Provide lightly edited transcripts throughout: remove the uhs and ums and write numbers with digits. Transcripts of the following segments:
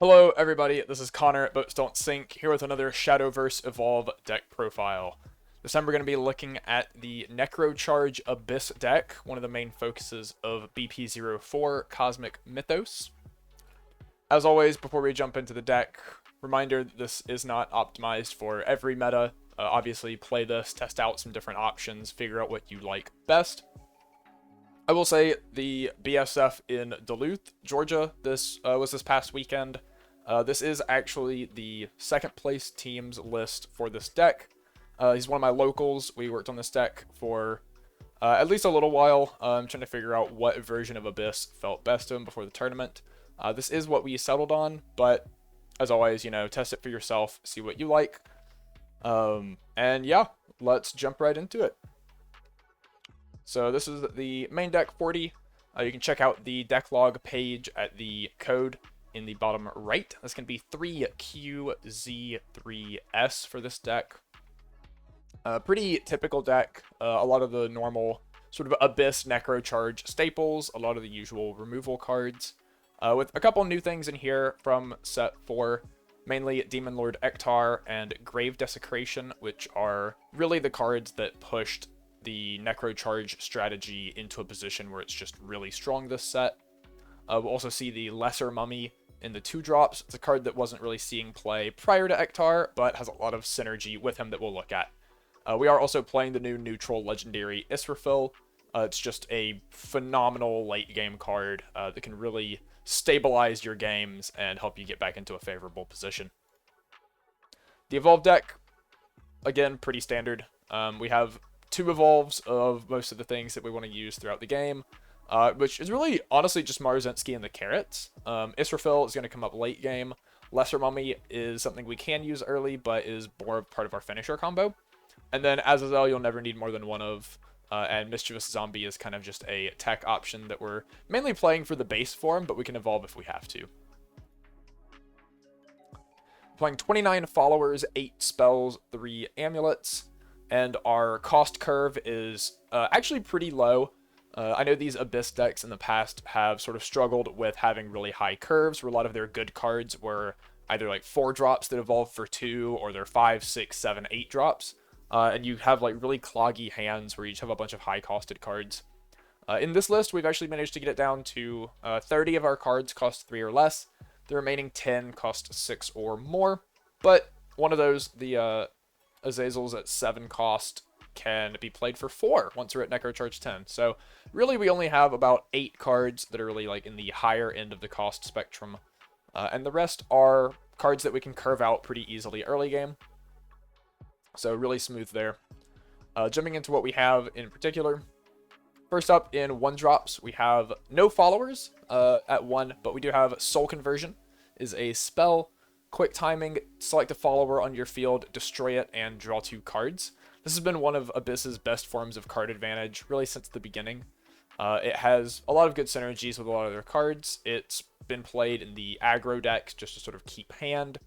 Hello everybody, this is Connor at BoatsDon'tSink here with another Shadowverse Evolve deck profile. This time we're going to be looking at the Necrocharge Abyss deck, one of the main focuses of BP04 Cosmic Mythos. As always, before we jump into the deck, reminder that this is not optimized for every meta. Obviously play this, test out some different options, figure out what you like best. I will say the BSF in Duluth, Georgia, this was this past weekend. This is actually the second place team's list for this deck. He's one of my locals. We worked on this deck for at least a little while. I'm trying to figure out what version of Abyss felt best to him before the tournament. This is what we settled on, but as always, test it for yourself, see what you like. And yeah, let's jump right into it. So this is the main deck 40. You can check out the deck log page at the code in the bottom right. That's going to be 3QZ3S for this deck. Pretty typical deck. A lot of the normal sort of Abyss Necrocharge staples, a lot of the usual removal cards. With a couple new things in here from set 4. Mainly Demonlord Eachtar and Grave Desecration, which are really the cards that pushed the Necrocharge strategy into a position where it's just really strong this set. We'll also see the Lesser Mummy in the 2-drops. It's a card that wasn't really seeing play prior to Eachtar, but has a lot of synergy with him that we'll look at. We are also playing the new neutral legendary Israfil. It's just a phenomenal late game card that can really stabilize your games and help you get back into a favorable position. The Evolve deck, again, pretty standard. We have 2 evolves of most of the things that we want to use throughout the game, which is really honestly just Marzinski and the carrots. Israfil is going to come up late game. Lesser Mummy is something we can use early, but is more part of our finisher combo. And then Azazel you'll never need more than one of, and Mischievous Zombie is kind of just a tech option that we're mainly playing for the base form, but we can evolve if we have to. Playing 29 followers, 8 spells, 3 amulets. And our cost curve is actually pretty low. I know these Abyss decks in the past have sort of struggled with having really high curves, where a lot of their good cards were either like 4 drops that evolve for 2, or they're 5, 6, 7, 8 drops. And you have like really cloggy hands where you just have a bunch of high-costed cards. In this list, we've actually managed to get it down to 30 of our cards cost 3 or less. The remaining 10 cost 6 or more. But one of those, the Azazel's at 7 cost, can be played for 4 once we're at Necrocharge 10. So really we only have about 8 cards that are really like in the higher end of the cost spectrum. And the rest are cards that we can curve out pretty easily early game. So really smooth there. Jumping into what we have in particular. First up in 1-drops, we have no followers at 1, but we do have Soul Conversion. Is a spell. Quick timing, select a follower on your field, destroy it, and draw 2 cards. This has been one of Abyss's best forms of card advantage, really since the beginning. It has a lot of good synergies with a lot of their cards. It's been played in the aggro decks just to sort of keep hand.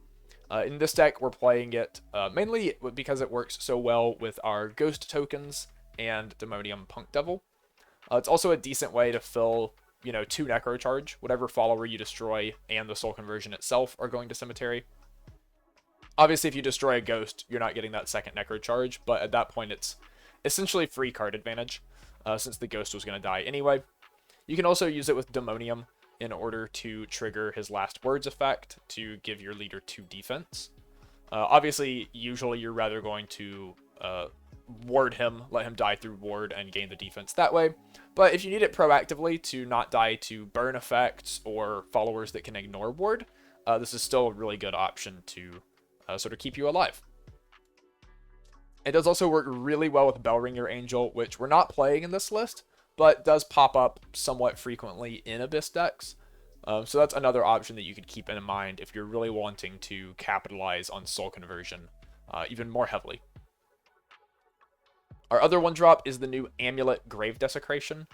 In this deck, we're playing it mainly because it works so well with our Ghost tokens and Demonium Punk Devil. It's also a decent way to fill 2 Necrocharge. Whatever follower you destroy and the Soul Conversion itself are going to Cemetery. Obviously, if you destroy a Ghost, you're not getting that second Necrocharge, but at that point, it's essentially free card advantage, since the Ghost was going to die anyway. You can also use it with Demonium in order to trigger his Last Words effect to give your leader 2 defense. Obviously, usually you're rather going to ward him, let him die through ward, and gain the defense that way. But if you need it proactively to not die to burn effects or followers that can ignore ward, this is still a really good option to sort of keep you alive. It does also work really well with Bellringer Angel, which we're not playing in this list, but does pop up somewhat frequently in Abyss decks. So that's another option that you could keep in mind if you're really wanting to capitalize on Soul Conversion even more heavily. Our other 1-drop is the new Amulet Grave Desecration.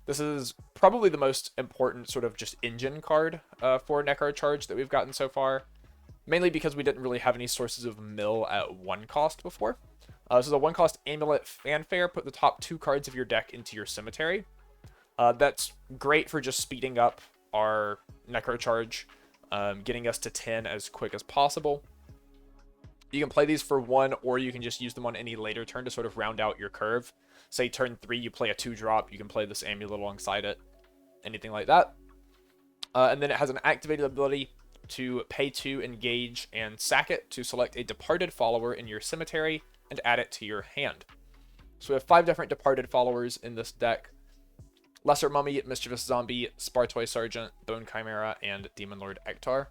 This is probably the most important sort of just engine card for Necrocharge that we've gotten so far. Mainly because we didn't really have any sources of mill at 1 cost before. So the 1-cost Amulet Fanfare, put the top 2 cards of your deck into your Cemetery. That's great for just speeding up our Necrocharge. getting us to 10 as quick as possible. You can play these for 1, or you can just use them on any later turn to sort of round out your curve. Say turn 3, you play a 2-drop, you can play this amulet alongside it, anything like that. And then it has an activated ability to pay 2, engage, and sack it to select a departed follower in your cemetery and add it to your hand. So we have 5 different departed followers in this deck. Lesser Mummy, Mischievous Zombie, Spartoy Sergeant, Bone Chimera, and Demonlord Eachtar.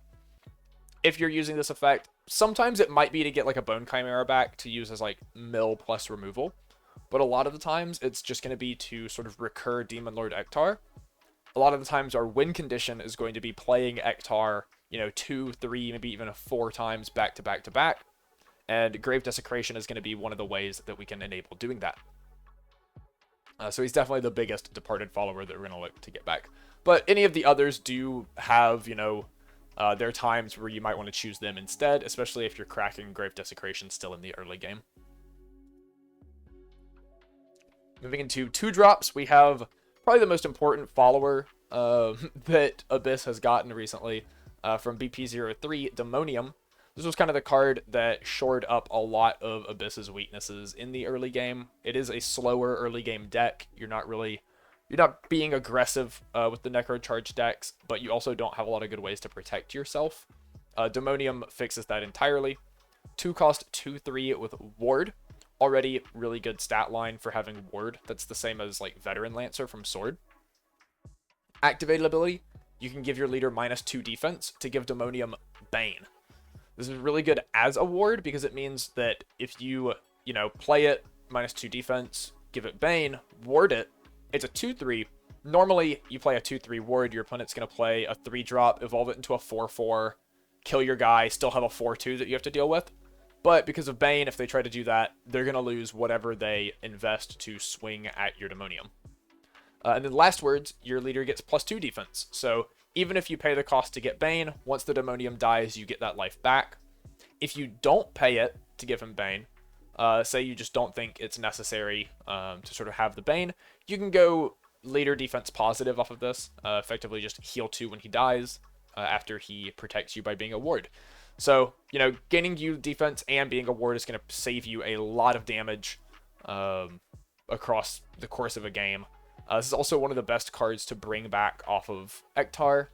If you're using this effect, sometimes it might be to get like a Bone Chimera back to use as like mill plus removal, but a lot of the times it's just going to be to sort of recur Demonlord Eachtar. A lot of the times our win condition is going to be playing Eachtar, 2, 3, maybe even 4 times back to back to back, and Grave Desecration is going to be one of the ways that we can enable doing that. So he's definitely the biggest departed follower that we're going to look to get back. But any of the others do have, there are times where you might want to choose them instead, especially if you're cracking Grave Desecration still in the early game. Moving into 2-drops, we have probably the most important follower that Abyss has gotten recently from BP03, Demonium. This was kind of the card that shored up a lot of Abyss's weaknesses in the early game. It is a slower early game deck. You're not being aggressive with the Necrocharge decks, but you also don't have a lot of good ways to protect yourself. Demonium fixes that entirely. 2 cost 2/3 with Ward. Already really good stat line for having Ward. That's the same as like Veteran Lancer from Sword. Activated ability, you can give your leader -2 defense to give Demonium Bane. This is really good as a ward because it means that if you, play it, -2 defense, give it Bane, ward it, it's a 2/3. Normally, you play a 2/3 ward, your opponent's going to play a 3-drop, evolve it into a 4/4, kill your guy, still have a 4/2 that you have to deal with. But because of Bane, if they try to do that, they're going to lose whatever they invest to swing at your Demonium. And then last words, your leader gets +2 defense. So even if you pay the cost to get Bane, once the Demonium dies, you get that life back. If you don't pay it to give him Bane, say you just don't think it's necessary to sort of have the Bane, you can go leader defense positive off of this, effectively just heal 2 when he dies after he protects you by being a ward. So, gaining you defense and being a ward is going to save you a lot of damage across the course of a game. This is also one of the best cards to bring back off of Eachtar.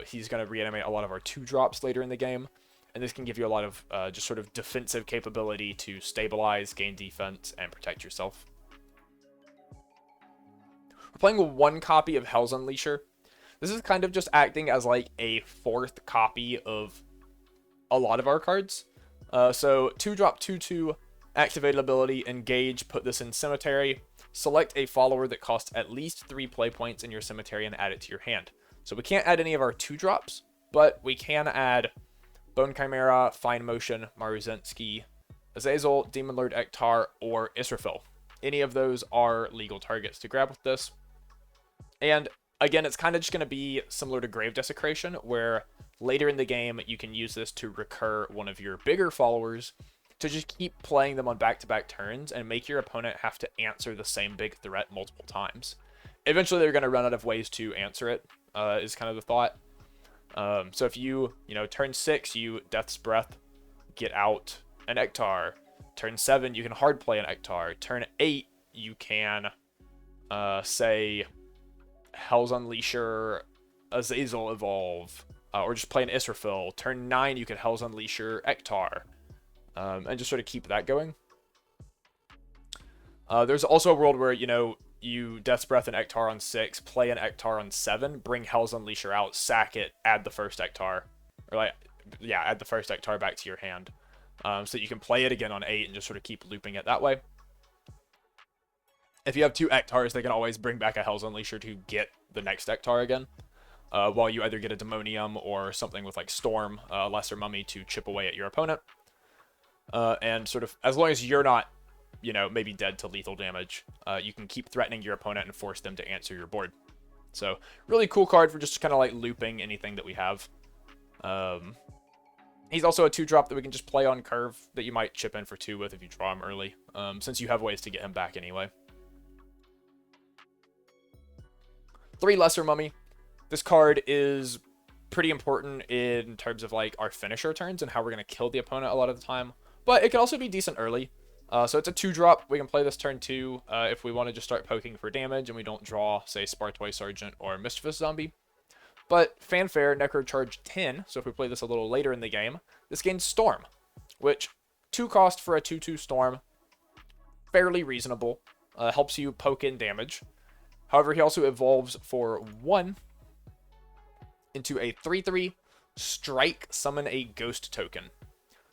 He's going to reanimate a lot of our 2-drops later in the game, and this can give you a lot of just sort of defensive capability to stabilize, gain defense, and protect yourself. We're playing 1 copy of Hell's Unleasher. This is kind of just acting as like a 4th copy of a lot of our cards. So 2-drop 2/2, activated ability, engage, put this in cemetery. Select a follower that costs at least 3 play points in your cemetery and add it to your hand. So we can't add any of our 2-drops, but we can add Bone Chimera, Fine Motion, Maruzensky, Azazel, Demonlord Eachtar, or Israfil. Any of those are legal targets to grab with this. And again, it's kind of just going to be similar to Grave Desecration, where later in the game you can use this to recur one of your bigger followers to just keep playing them on back-to-back turns and make your opponent have to answer the same big threat multiple times. Eventually, they're going to run out of ways to answer it, is kind of the thought. So if you, turn 6, you Death's Breath, get out an Eachtar. Turn 7, you can hard play an Eachtar. Turn 8, you can, say, Hell's Unleasher, Azazel Evolve, or just play an Israfil. Turn 9, you can Hell's Unleasher, Eachtar. And just sort of keep that going. There's also a world where, you Death's Breath and Eachtar on 6, play an Eachtar on 7, bring Hell's Unleasher out, sack it, add the first Eachtar. Or add the first Eachtar back to your hand. So that you can play it again on 8 and just sort of keep looping it that way. If you have 2 Echtars, they can always bring back a Hell's Unleasher to get the next Eachtar again. While you either get a Demonium or something with like Storm, Lesser Mummy to chip away at your opponent. And sort of, as long as you're not, maybe dead to lethal damage, you can keep threatening your opponent and force them to answer your board. So, really cool card for just kind of like looping anything that we have. He's also a 2-drop that we can just play on curve that you might chip in for 2 with if you draw him early, since you have ways to get him back anyway. 3 Lesser Mummy. This card is pretty important in terms of like our finisher turns and how we're going to kill the opponent a lot of the time. But it can also be decent early. So it's a 2-drop. We can play this turn 2 if we want to just start poking for damage and we don't draw, say, Spartoi Sergeant or Mischievous Zombie. But Fanfare, Necrocharge 10, so if we play this a little later in the game, this gains Storm, which 2 cost for a 2/2 Storm, fairly reasonable, helps you poke in damage. However, he also evolves for 1 into a 3/3 Strike Summon a Ghost token.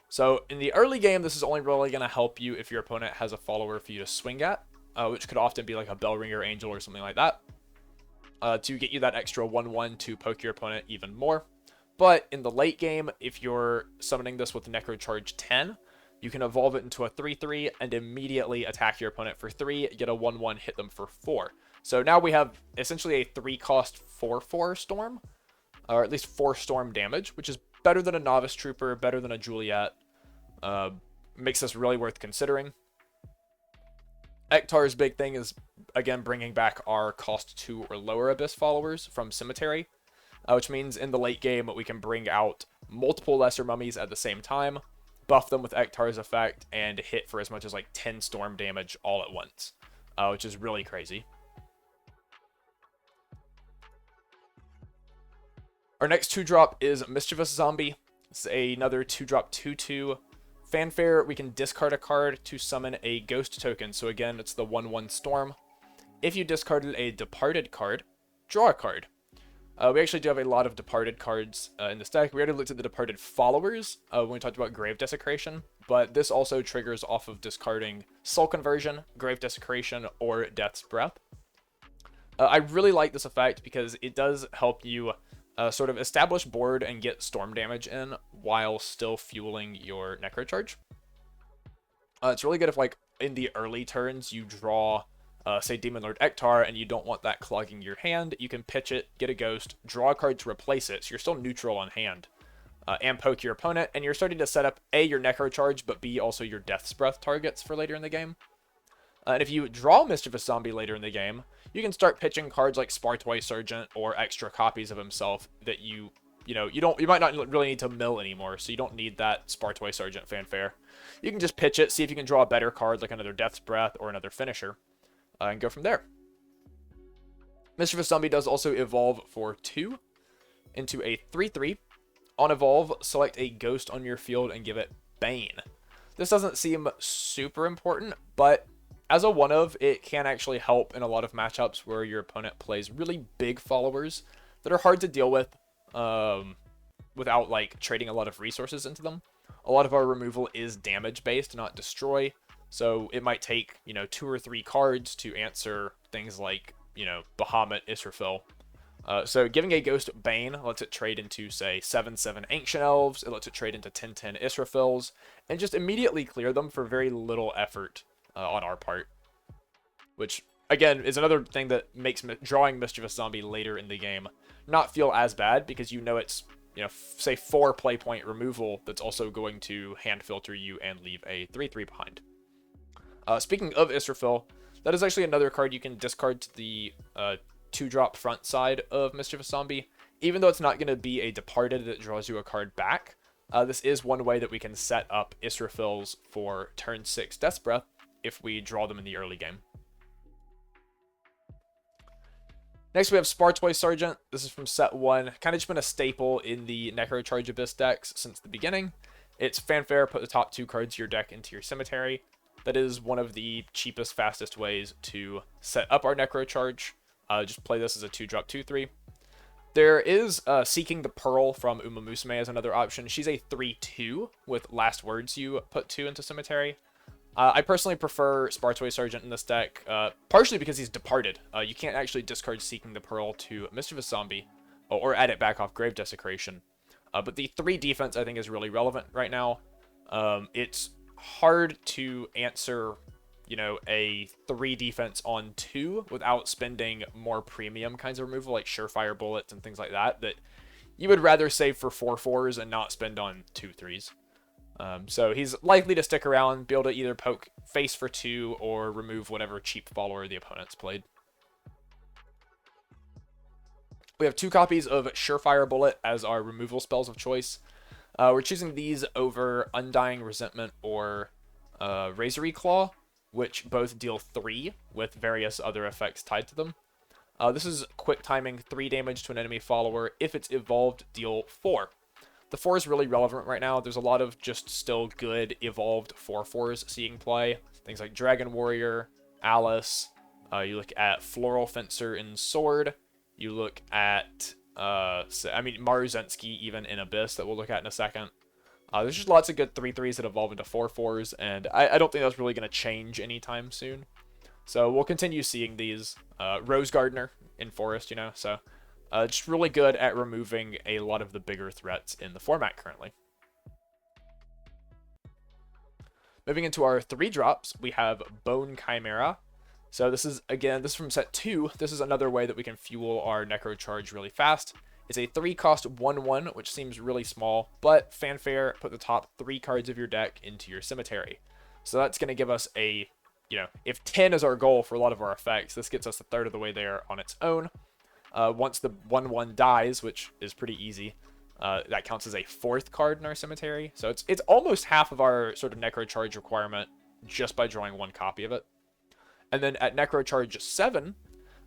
So in the early game, this is only really going to help you if your opponent has a follower for you to swing at, which could often be like a Bellringer Angel or something like that, to get you that extra 1/1 to poke your opponent even more. But in the late game, if you're summoning this with Necrocharge 10, you can evolve it into a 3/3 and immediately attack your opponent for 3, get a 1/1, hit them for 4. So now we have essentially a 3-cost 4/4 Storm, or at least 4 Storm damage, which is better than a Novice Trooper, better than a Juliet. Makes this really worth considering. Eachtar's big thing is, again, bringing back our cost 2 or lower Abyss followers from Cemetery, which means in the late game we can bring out multiple Lesser Mummies at the same time, buff them with Eachtar's effect, and hit for as much as like 10 Storm damage all at once, which is really crazy. Our next 2-drop is Mischievous Zombie. It's another 2-drop 2/2. Fanfare, we can discard a card to summon a ghost token. So again, it's the 1/1 Storm. If you discarded a departed card, draw a card. We actually do have a lot of departed cards in this deck. We already looked at the departed followers when we talked about Grave Desecration, but this also triggers off of discarding Soul Conversion, Grave Desecration, or Death's Breath. I really like this effect because it does help you sort of establish board and get storm damage in while still fueling your Necrocharge. It's really good if, like, in the early turns you draw, say, Demonlord Eachtar, and you don't want that clogging your hand. You can pitch it, get a ghost, draw a card to replace it, so you're still neutral on hand, and poke your opponent, and you're starting to set up, A, your Necrocharge, but B, also your Death's Breath targets for later in the game. And if you draw Mischievous Zombie later in the game, you can start pitching cards like Spartoi Sergeant or extra copies of himself that you might not really need to mill anymore, so you don't need that Spartoi Sergeant Fanfare. You can just pitch it, see if you can draw a better card like another Death's Breath or another finisher, and go from there. Mischievous Zombie does also evolve for 2 into a 3/3. On evolve, select a ghost on your field and give it Bane. This doesn't seem super important, but as a one-of, it can actually help in a lot of matchups where your opponent plays really big followers that are hard to deal with without like trading a lot of resources into them. A lot of our removal is damage-based, not destroy, so it might take, 2 or 3 cards to answer things like, Bahamut, Israfil. So giving a ghost Bane lets it trade into, say, 7/7 Ancient Elves, it lets it trade into 10/10 Israfils, and just immediately clear them for very little effort on our part, which again is another thing that makes drawing Mischievous Zombie later in the game not feel as bad, because it's say 4 play point removal that's also going to hand filter you and leave a 3/3 behind. Speaking of Israfil, that is actually another card you can discard to the 2-drop front side of Mischievous Zombie. Even though it's not going to be a departed that draws you a card back, this is one way that we can set up Israfils for turn 6 Death's Breath if we draw them in the early game. Next we have Spartoi Sergeant. This is from set 1. Kind of just been a staple in the Necrocharge Abyss decks since the beginning. It's Fanfare, put the top 2 cards of your deck into your cemetery. That is one of the cheapest, fastest ways to set up our Necrocharge. Just play this as a 2-drop 2/3. There is Seeking the Pearl from Uma Musume as another option. She's a 3/2 with Last Words you put 2 into cemetery. I personally prefer Spartoi Sergeant in this deck, partially because he's departed. You can't actually discard Seeking the Pearl to Mischievous Zombie, or add it back off Grave Desecration. But the 3 defense I think is really relevant right now. It's hard to answer, a 3 defense on 2 without spending more premium kinds of removal like Surefire Bullets and things like that you would rather save for 4/4s and not spend on 2/3s. So he's likely to stick around, be able to either poke face for 2 or remove whatever cheap follower the opponent's played. We have 2 copies of Surefire Bullet as our removal spells of choice. We're choosing these over Undying Resentment or Razory Claw, which both deal 3 with various other effects tied to them. This is quick timing, 3 damage to an enemy follower. If it's evolved, deal 4. The 4 is really relevant right now. There's a lot of just still good evolved 4/4s seeing play. Things like Dragon Warrior, Alice. You look at Floral Fencer in Sword. You look at, Maruzensky even in Abyss that we'll look at in a second. There's just lots of good 3/3s that evolve into 4/4s, and I don't think that's really going to change anytime soon. So we'll continue seeing these. Rose Gardener in Forest, so just really good at removing a lot of the bigger threats in the format currently. Moving into our 3 drops, we have Bone Chimera. So this is from set 2. This is another way that we can fuel our Necrocharge really fast. It's a 3-cost 1/1, which seems really small, but fanfare, put the top 3 cards of your deck into your cemetery. So that's going to give us a, if 10 is our goal for a lot of our effects, this gets us a third of the way there on its own. Once the 1/1 dies, which is pretty easy, that counts as a 4th card in our cemetery. So it's almost half of our sort of Necrocharge requirement just by drawing 1 copy of it. And then at Necrocharge 7,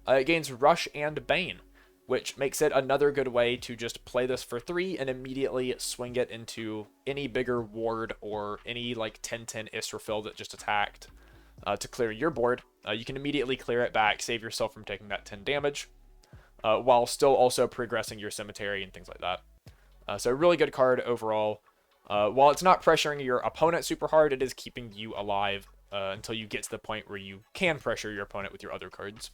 it gains Rush and Bane, which makes it another good way to just play this for 3 and immediately swing it into any bigger ward or any like 10/10 Israfil that just attacked to clear your board. You can immediately clear it back, save yourself from taking that 10 damage, while still also progressing your cemetery and things like that. So a really good card overall. While it's not pressuring your opponent super hard, it is keeping you alive until you get to the point where you can pressure your opponent with your other cards.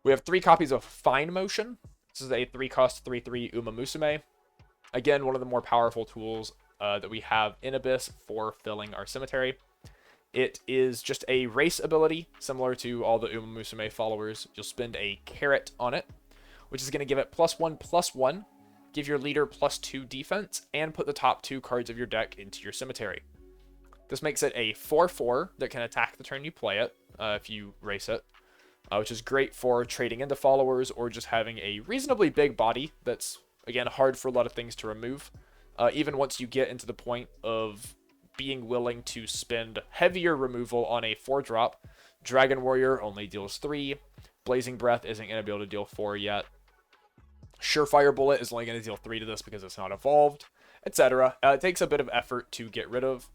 We have 3 copies of Fine Motion. This is a 3-cost 3/3 Uma Musume. Again, one of the more powerful tools that we have in Abyss for filling our cemetery. It is just a race ability, similar to all the Uma Musume followers. You'll spend a carrot on it, which is going to give it +1/+1, give your leader +2 defense, and put the top 2 cards of your deck into your cemetery. This makes it a 4/4 that can attack the turn you play it, if you race it, which is great for trading into followers or just having a reasonably big body that's, again, hard for a lot of things to remove. Even once you get into the point of being willing to spend heavier removal on a 4-drop, Dragon Warrior only deals 3, Blazing Breath isn't going to be able to deal 4 yet, Surefire Bullet is only going to deal 3 to this because it's not evolved, etc. It takes a bit of effort to get rid of.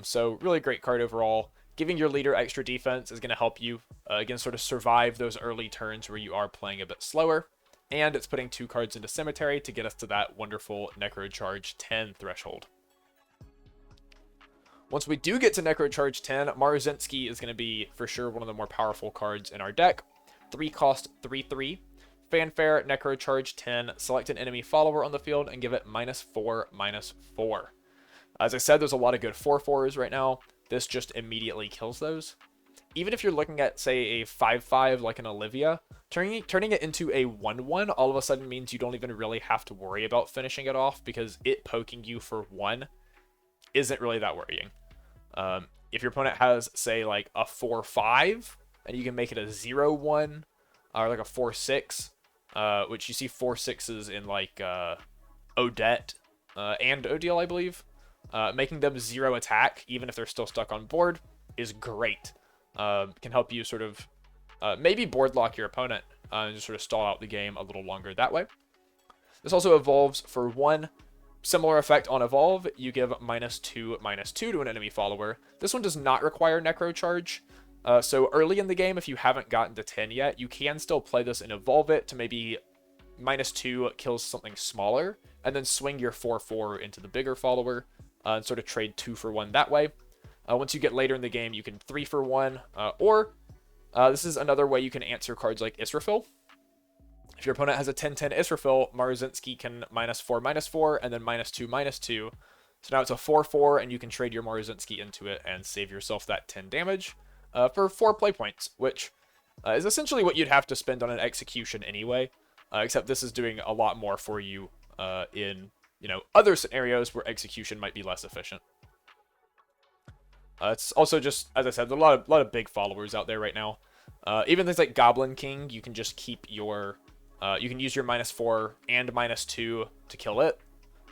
So really great card overall. Giving your leader extra defense is going to help you, again, sort of survive those early turns where you are playing a bit slower. And it's putting 2 cards into Cemetery to get us to that wonderful Necrocharge 10 threshold. Once we do get to Necrocharge 10, Maruzensky is going to be, for sure, one of the more powerful cards in our deck. 3-cost 3/3. Fanfare, Necrocharge 10, select an enemy follower on the field and give it -4/-4. As I said, there's a lot of good 4/4s right now. This just immediately kills those. Even if you're looking at, say, a 5/5 like an Olivia, turning it into a 1/1 all of a sudden means you don't even really have to worry about finishing it off because it poking you for 1 isn't really that worrying. If your opponent has, say, like a 4/5 and you can make it a 0/1 or like a 4/6, which you see 4/6s in like Odette and Odiel, I believe. Making them 0 attack, even if they're still stuck on board, is great. Can help you sort of maybe board lock your opponent and just sort of stall out the game a little longer that way. This also evolves for 1 similar effect on evolve. You give -2/-2 to an enemy follower. This one does not require Necrocharge. So early in the game, if you haven't gotten to 10 yet, you can still play this and evolve it to maybe -2 kills something smaller, and then swing your 4/4 into the bigger follower, and sort of trade 2 for 1 that way. Once you get later in the game, you can 3 for 1, or this is another way you can answer cards like Israfil. If your opponent has a 10/10 Israfil, Maruzensky can -4/-4, and then -2/-2. So now it's a 4/4, and you can trade your Maruzensky into it and save yourself that 10 damage for 4 play points, which is essentially what you'd have to spend on an execution anyway, except this is doing a lot more for you in other scenarios where execution might be less efficient. It's also just, as I said, there's a lot of big followers out there right now. Even things like Goblin King, you can just keep your, you can use your -4 and -2 to kill it,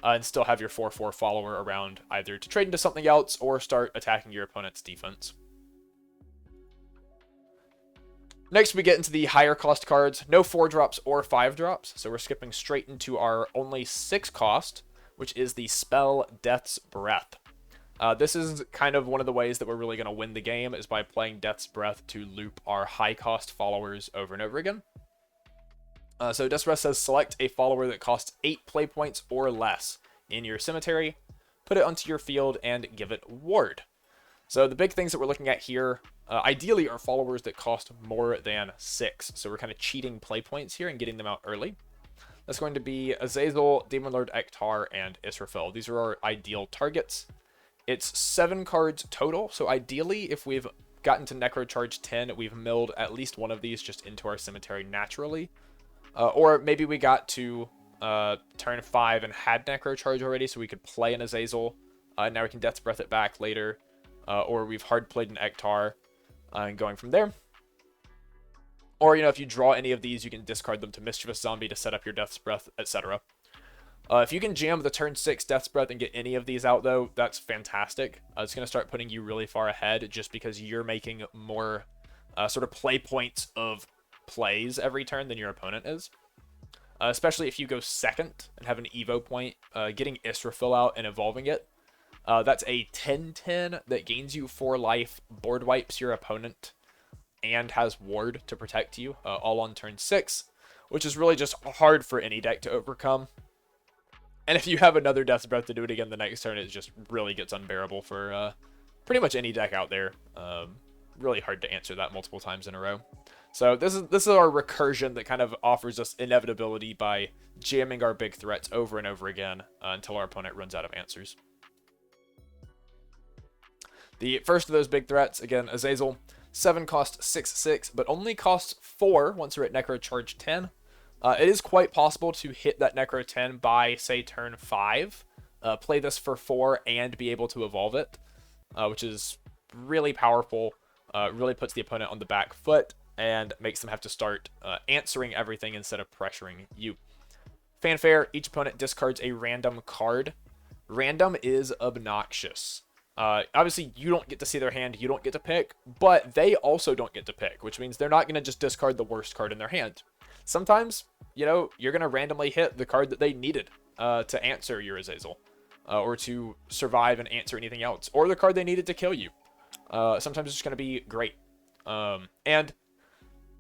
and still have your 4/4 follower around either to trade into something else or start attacking your opponent's defense. Next, we get into the higher cost cards. No 4-drops or 5-drops, so we're skipping straight into our only 6 cost, which is the spell Death's Breath. This is kind of one of the ways that we're really going to win the game, is by playing Death's Breath to loop our high cost followers over and over again. So Death's Breath says select a follower that costs 8 play points or less in your cemetery, put it onto your field, and give it ward. So the big things that we're looking at here, ideally, are followers that cost more than 6. So we're kind of cheating play points here and getting them out early. That's going to be Azazel, Demonlord Eachtar, and Israfel. These are our ideal targets. It's 7 cards total, so ideally, if we've gotten to Necrocharge 10, we've milled at least one of these just into our cemetery naturally. Or maybe we got to turn 5 and had Necrocharge already, so we could play an Azazel, and now we can Death's Breath it back later. Or we've hard played an Eachtar, and going from there. Or, you know, if you draw any of these, you can discard them to Mischievous Zombie to set up your Death's Breath, etc. If you can jam the turn 6 Death's Breath and get any of these out, though, that's fantastic. It's going to start putting you really far ahead just because you're making more sort of play points of plays every turn than your opponent is. Especially if you go second and have an Evo point, getting Israfel out and evolving it. That's a 10/10 that gains you 4 life, board wipes your opponent, and has ward to protect you, all on turn 6, which is really just hard for any deck to overcome. And if you have another Death's Breath to do it again the next turn, it just really gets unbearable for pretty much any deck out there. Really hard to answer that multiple times in a row. So this is our recursion that kind of offers us inevitability by jamming our big threats over and over again until our opponent runs out of answers. The first of those big threats, again, Azazel. 7 cost 6/6, but only costs 4 once we're at Necrocharge 10. It is quite possible to hit that Necro 10 by, say, turn 5. Play this for 4 and be able to evolve it, which is really powerful. Really puts the opponent on the back foot and makes them have to start answering everything instead of pressuring you. Fanfare, each opponent discards a random card. Random is obnoxious. Obviously, you don't get to see their hand, you don't get to pick, but they also don't get to pick, which means they're not going to just discard the worst card in their hand. Sometimes, you know, you're going to randomly hit the card that they needed to answer your Azazel, or to survive and answer anything else, or the card they needed to kill you. Sometimes it's just going to be great. And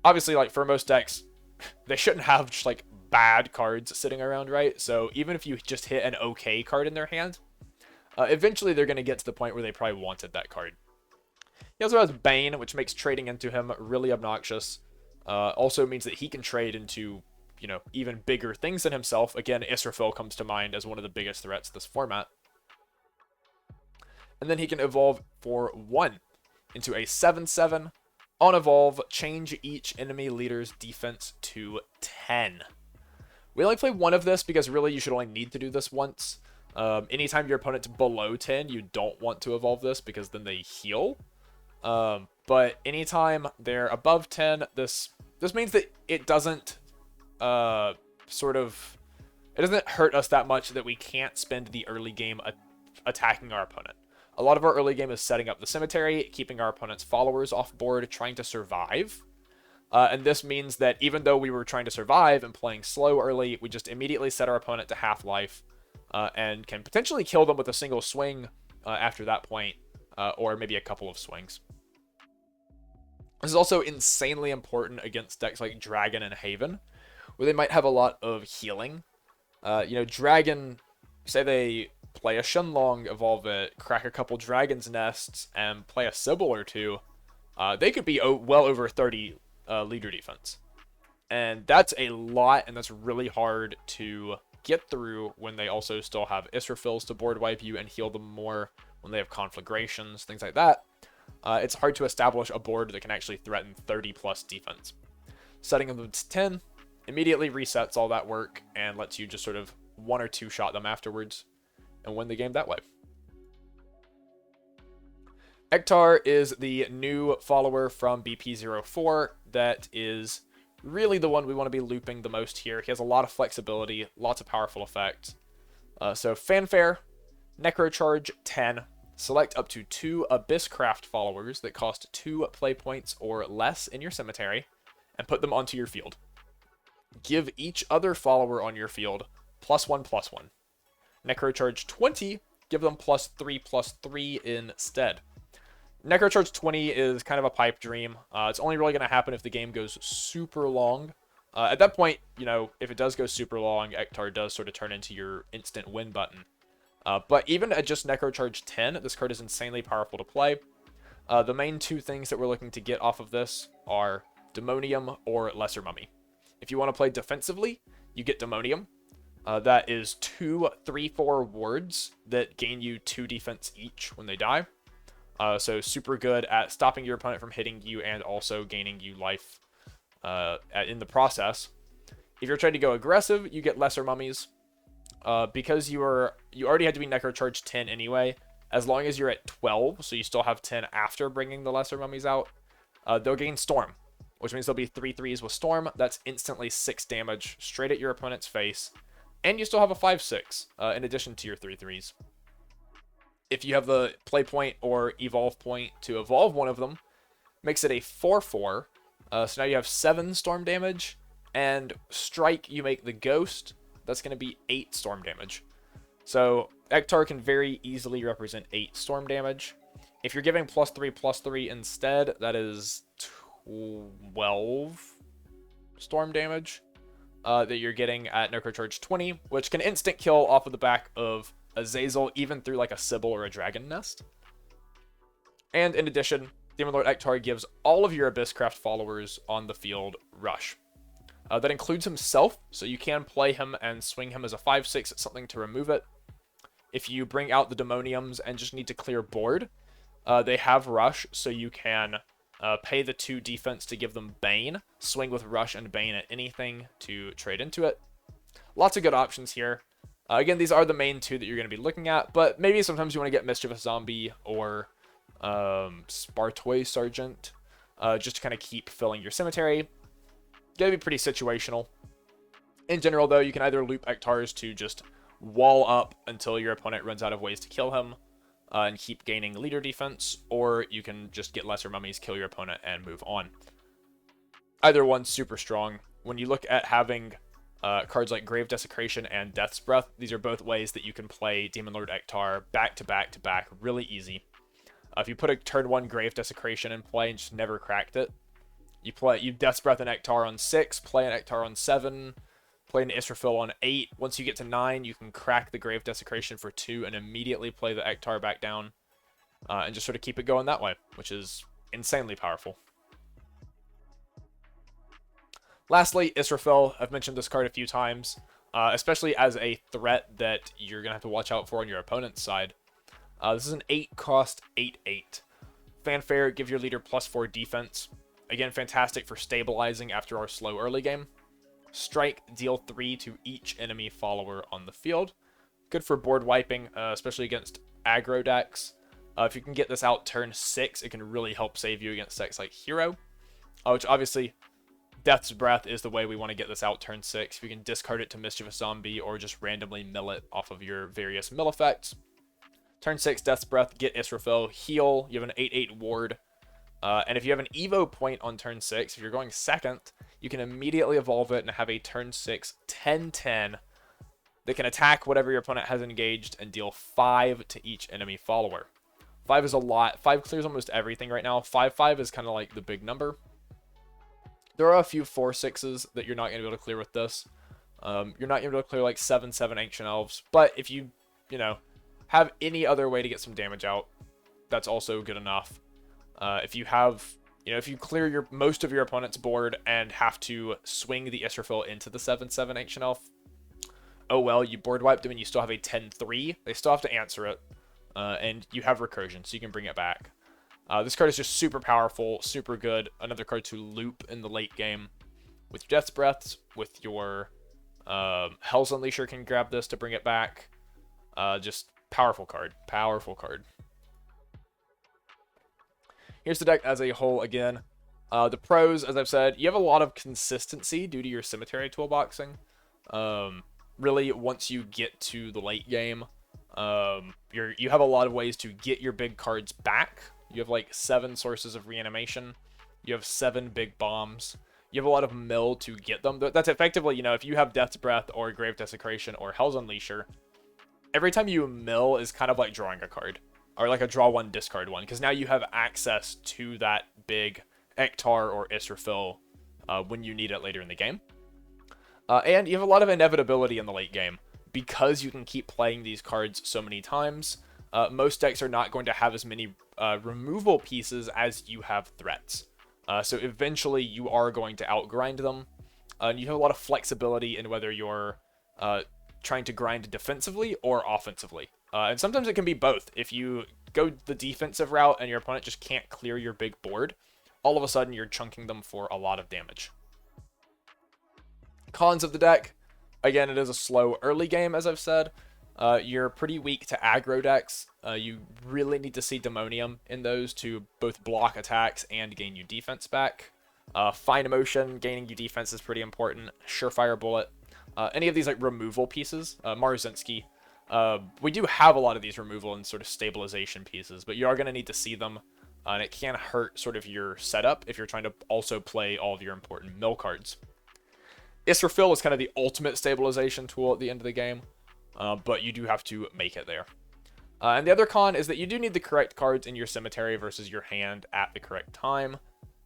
obviously, like, for most decks, they shouldn't have just, like, bad cards sitting around, right? So even if you just hit an okay card in their hand, eventually they're going to get to the point where they probably wanted that card. He also has Bane, which makes trading into him really obnoxious. Also means that he can trade into, you know, even bigger things than himself. Again, Israfel comes to mind as one of the biggest threats this format. And then he can evolve for 1 into a 7/7. On evolve, change each enemy leader's defense to 10. We only play 1 of this because really you should only need to do this once. Anytime your opponent's below 10, you don't want to evolve this because then they heal. But anytime they're above 10, this means that it doesn't it doesn't hurt us that much that we can't spend the early game attacking our opponent. A lot of our early game is setting up the cemetery, keeping our opponent's followers off board, trying to survive. And this means that even though we were trying to survive and playing slow early, we just immediately set our opponent to half-life and can potentially kill them with a single swing after that point, or maybe a couple of swings. This is also insanely important against decks like Dragon and Haven, where they might have a lot of healing. You know, Dragon, say they play a Shenlong, evolve it, crack a couple Dragon's Nests, and play a Sybil or 2, they could be well over 30 leader defense. And that's a lot, and that's really hard to get through when they also still have Israfels to board wipe you and heal them more, when they have Conflagrations, things like that. It's hard to establish a board that can actually threaten 30 plus defense. Setting them to 10 immediately resets all that work and lets you just sort of 1 or 2 shot them afterwards and win the game that way. Eachtar is the new follower from BP04 that is really the one we want to be looping the most here. He has a lot of flexibility, lots of powerful effects. So Fanfare, Necrocharge 10, select up to 2 Abysscraft followers that cost 2 play points or less in your cemetery, and put them onto your field. Give each other follower on your field +1/+1. Necrocharge 20, give them +3/+3 instead. Necrocharge 20 is kind of a pipe dream. It's only really going to happen if the game goes super long. At that point, you know, if it does go super long, Eachtar does sort of turn into your instant win button. But even at just Necrocharge 10, this card is insanely powerful to play. The main 2 things that we're looking to get off of this are Demonium or Lesser Mummy. If you want to play defensively, you get Demonium. That is 2 3/4 wards that gain you 2 defense each when they die. So super good at stopping your opponent from hitting you and also gaining you life in the process. If you're trying to go aggressive, you get Lesser Mummies. Because you already had to be Necrocharge 10 anyway, as long as you're at 12, so you still have 10 after bringing the Lesser Mummies out, they'll gain Storm, which means there'll be 3 3s with Storm. That's instantly 6 damage straight at your opponent's face, and you still have a 5/6 in addition to your 3 3s. If you have the play point or evolve point to evolve one of them, makes it a 4/4. So now you have 7 storm damage, and strike, you make the ghost. That's going to be 8 storm damage. So Eachtar can very easily represent 8 storm damage. If you're giving +3/+3 instead, that is 12 storm damage that you're getting at Necrocharge 20, which can instant kill off of the back of Azazel, even through like a Sybil or a Dragon Nest. And in addition, Demonlord Eachtar gives all of your Abysscraft followers on the field Rush. That includes himself, so you can play him and swing him as a 5/6 at something to remove it. If you bring out the Demoniums and just need to clear board, they have Rush, so you can pay the 2 defense to give them Bane, swing with Rush and Bane at anything to trade into it. Lots of good options here. Again, these are the main 2 that you're going to be looking at, but maybe sometimes you want to get Mischievous Zombie or Spartoy Sergeant, just to kind of keep filling your cemetery. Going to be pretty situational. In general, though, you can either loop Echtars to just wall up until your opponent runs out of ways to kill him and keep gaining leader defense, or you can just get Lesser Mummies, kill your opponent, and move on. Either one's super strong. When you look at having cards like Grave Desecration and Death's Breath, these are both ways that you can play Demonlord Eachtar back to back to back really easy. If you put a turn 1 Grave Desecration in play and just never cracked it, you Death's Breath an Eachtar on 6, play an Eachtar on 7, play an Israfil on 8. Once you get to 9, you can crack the Grave Desecration for 2 and immediately play the Eachtar back down and just sort of keep it going that way, which is insanely powerful. Lastly, Israfil. I've mentioned this card a few times, especially as a threat that you're going to have to watch out for on your opponent's side. This is an 8-cost 8/8. Fanfare, give your leader +4 defense. Again, fantastic for stabilizing after our slow early game. Strike, deal 3 to each enemy follower on the field. Good for board wiping, especially against aggro decks. If you can get this out turn 6, it can really help save you against decks like Hero, which obviously Death's Breath is the way we want to get this out turn 6. If you can discard it to Mischievous Zombie or just randomly mill it off of your various mill effects. Turn 6, Death's Breath, get Israfil, heal, you have an 8/8 ward. And if you have an Evo point on turn 6, if you're going second, you can immediately evolve it and have a turn 6 10/10 that can attack whatever your opponent has engaged and deal 5 to each enemy follower. 5 is a lot. 5 clears almost everything right now. 5/5 is kind of like the big number. There are a few 4/6s that you're not going to be able to clear with this. You're not going to be able to clear like 7/7 Ancient Elves, but if you have any other way to get some damage out, that's also good enough. If you have, if you clear most of your opponent's board and have to swing the Israfil into the 7/7 Ancient Elf, oh well, you board wiped them and you still have a 10/3. They still have to answer it, and you have recursion, so you can bring it back. This card is just super powerful, super good. Another card to loop in the late game. With your Death's Breaths, with your Hell's Unleasher can grab this to bring it back. Just powerful card. Powerful card. Here's the deck as a whole again. The pros, as I've said, you have a lot of consistency due to your cemetery toolboxing. Really, once you get to the late game, you have a lot of ways to get your big cards back. You have like 7 sources of reanimation. You have 7 big bombs. You have a lot of mill to get them. That's effectively, you know, if you have Death's Breath or Grave Desecration or Hell's Unleasher, every time you mill is kind of like drawing a card. Or like a draw one, discard one. Because now you have access to that big Eachtar or Israfil when you need it later in the game. And you have a lot of inevitability in the late game. Because you can keep playing these cards so many times, most decks are not going to have as many removal pieces as you have threats. So eventually you are going to outgrind them. And you have a lot of flexibility in whether you're trying to grind defensively or offensively. And sometimes it can be both. If you go the defensive route and your opponent just can't clear your big board, all of a sudden you're chunking them for a lot of damage. Cons of the deck. Again, it is a slow early game, as I've said. You're pretty weak to aggro decks. You really need to see Demonium in those to both block attacks and gain you defense back. Fine Emotion, gaining you defense is pretty important. Surefire Bullet. Any of these like removal pieces. Marzinski. We do have a lot of these removal and sort of stabilization pieces, but you are going to need to see them. And it can hurt sort of your setup if you're trying to also play all of your important mill cards. Israfil is kind of the ultimate stabilization tool at the end of the game, but you do have to make it there. And the other con is that you do need the correct cards in your cemetery versus your hand at the correct time.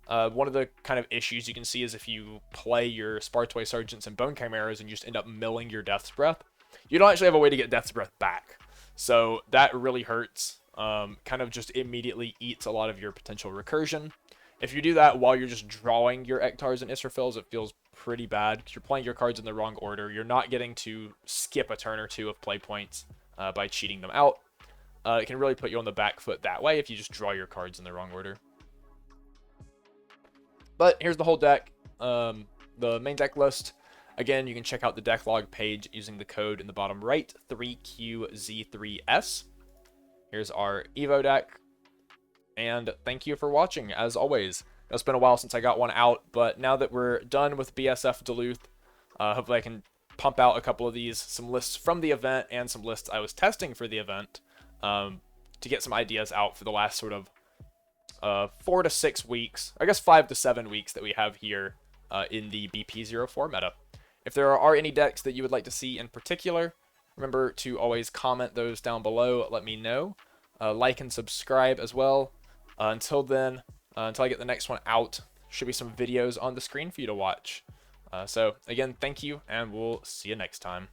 One of the kind of issues you can see is if you play your Spartoi Sergeants and Bone Chimeras and you just end up milling your Death's Breath, you don't actually have a way to get Death's Breath back. So that really hurts. Kind of just immediately eats a lot of your potential recursion. If you do that while you're just drawing your Echtars and Israfils, it feels pretty bad because you're playing your cards in the wrong order. You're not getting to skip a turn or 2 of play points by cheating them out. It can really put you on the back foot that way if you just draw your cards in the wrong order. But here's the whole deck, the main deck list. Again, you can check out the deck log page using the code in the bottom right, 3QZ3S. Here's our Evo deck. And thank you for watching, as always. It's been a while since I got one out, but now that we're done with BSF Duluth, hopefully I can pump out a couple of these, some lists from the event and some lists I was testing for the event, to get some ideas out for the last sort of 4 to 6 weeks, I guess 5 to 7 weeks that we have here in the BP04 meta. If there are any decks that you would like to see in particular, remember to always comment those down below. Let me know. Like and subscribe as well. Until then, until I get the next one out, should be some videos on the screen for you to watch. So again, thank you, and we'll see you next time.